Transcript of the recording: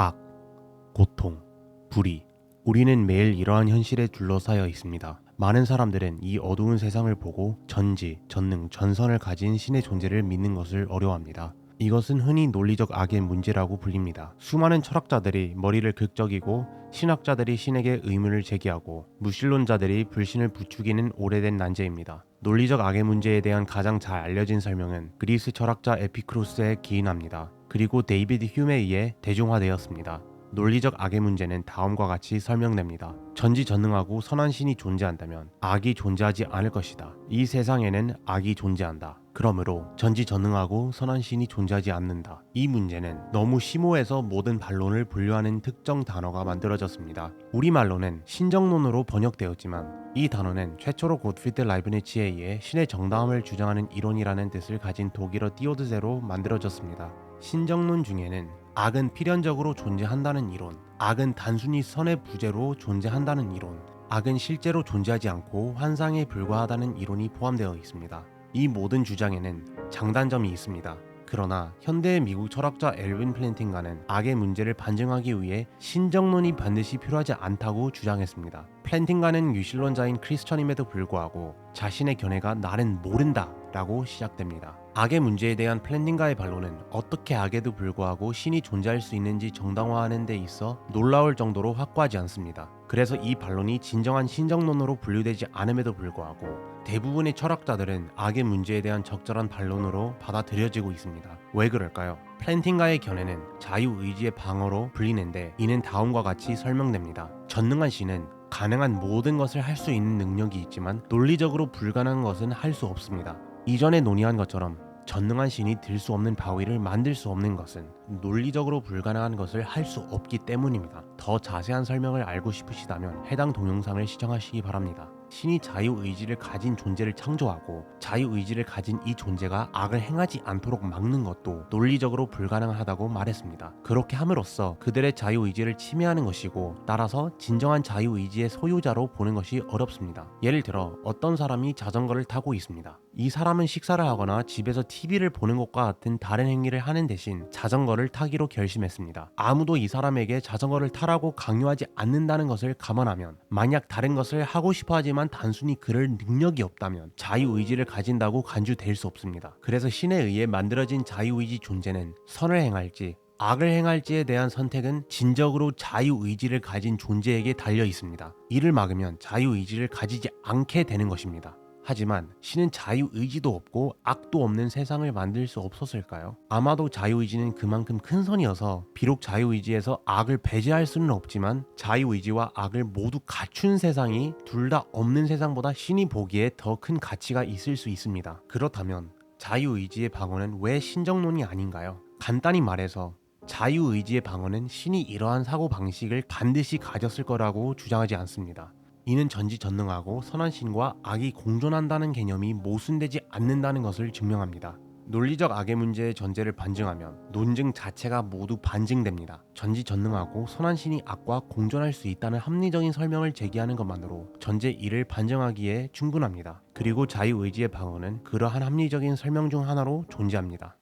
악, 고통, 불의. 우리는 매일 이러한 현실에 둘러싸여 있습니다. 많은 사람들은 이 어두운 세상을 보고 전지, 전능, 전선을 가진 신의 존재를 믿는 것을 어려워합니다. 이것은 흔히 논리적 악의 문제라고 불립니다. 수많은 철학자들이 머리를 극적이고 신학자들이 신에게 의문을 제기하고 무신론자들이 불신을 부추기는 오래된 난제입니다. 논리적 악의 문제에 대한 가장 잘 알려진 설명은 그리스 철학자 에피크로스에 기인합니다. 그리고 데이비드 휴메에 의해 대중화되었습니다. 논리적 악의 문제는 다음과 같이 설명됩니다. 전지전능하고 선한 신이 존재한다면 악이 존재하지 않을 것이다. 이 세상에는 악이 존재한다. 그러므로 전지전능하고 선한 신이 존재하지 않는다. 이 문제는 너무 심오해서 모든 반론을 분류하는 특정 단어가 만들어졌습니다. 우리말로는 신정론으로 번역되었지만 이 단어는 최초로 고트프리드 라이브니츠에 의해 신의 정당함을 주장하는 이론이라는 뜻을 가진 독일어 띠오드제로 만들어졌습니다. 신정론 중에는 악은 필연적으로 존재한다는 이론, 악은 단순히 선의 부재로 존재한다는 이론, 악은 실제로 존재하지 않고 환상에 불과하다는 이론이 포함되어 있습니다. 이 모든 주장에는 장단점이 있습니다. 그러나 현대의 미국 철학자 엘빈 플랜팅가는 악의 문제를 반증하기 위해 신정론이 반드시 필요하지 않다고 주장했습니다. 플랜팅가는 유신론자인 크리스천임에도 불구하고 자신의 견해가 나는 모른다 라고 시작됩니다. 악의 문제에 대한 플랜팅가의 반론은 어떻게 악에도 불구하고 신이 존재할 수 있는지 정당화하는 데 있어 놀라울 정도로 확고하지 않습니다. 그래서 이 반론이 진정한 신정론으로 분류되지 않음에도 불구하고 대부분의 철학자들은 악의 문제에 대한 적절한 반론으로 받아들여지고 있습니다. 왜 그럴까요? 플랜팅가의 견해는 자유의지의 방어로 불리는데 이는 다음과 같이 설명됩니다. 전능한 신은 가능한 모든 것을 할 수 있는 능력이 있지만 논리적으로 불가능한 것은 할 수 없습니다. 이전에 논의한 것처럼 전능한 신이 들 수 없는 바위를 만들 수 없는 것은 논리적으로 불가능한 것을 할 수 없기 때문입니다. 더 자세한 설명을 알고 싶으시다면 해당 동영상을 시청하시기 바랍니다. 신이 자유의지를 가진 존재를 창조하고 자유의지를 가진 이 존재가 악을 행하지 않도록 막는 것도 논리적으로 불가능하다고 말했습니다. 그렇게 함으로써 그들의 자유의지를 침해하는 것이고 따라서 진정한 자유의지의 소유자로 보는 것이 어렵습니다. 예를 들어 어떤 사람이 자전거를 타고 있습니다. 이 사람은 식사를 하거나 집에서 TV를 보는 것과 같은 다른 행위를 하는 대신 자전거를 타기로 결심했습니다. 아무도 이 사람에게 자전거를 타라고 강요하지 않는다는 것을 감안하면 만약 다른 것을 하고 싶어 하지만 단순히 그럴 능력이 없다면 자유의지를 가진다고 간주될 수 없습니다. 그래서 신에 의해 만들어진 자유의지 존재는 선을 행할지 악을 행할지에 대한 선택은 진정으로 자유의지를 가진 존재에게 달려 있습니다. 이를 막으면 자유의지를 가지지 않게 되는 것입니다. 하지만 신은 자유의지도 없고 악도 없는 세상을 만들 수 없었을까요? 아마도 자유의지는 그만큼 큰 선이어서 비록 자유의지에서 악을 배제할 수는 없지만 자유의지와 악을 모두 갖춘 세상이 둘 다 없는 세상보다 신이 보기에 더 큰 가치가 있을 수 있습니다. 그렇다면 자유의지의 방어는 왜 신정론이 아닌가요? 간단히 말해서 자유의지의 방어는 신이 이러한 사고방식을 반드시 가졌을 거라고 주장하지 않습니다. 이는 전지전능하고 선한 신과 악이 공존한다는 개념이 모순되지 않는다는 것을 증명합니다. 논리적 악의 문제의 전제를 반증하면 논증 자체가 모두 반증됩니다. 전지전능하고 선한 신이 악과 공존할 수 있다는 합리적인 설명을 제기하는 것만으로 전제 1을 반증하기에 충분합니다. 그리고 자유의지의 방어는 그러한 합리적인 설명 중 하나로 존재합니다.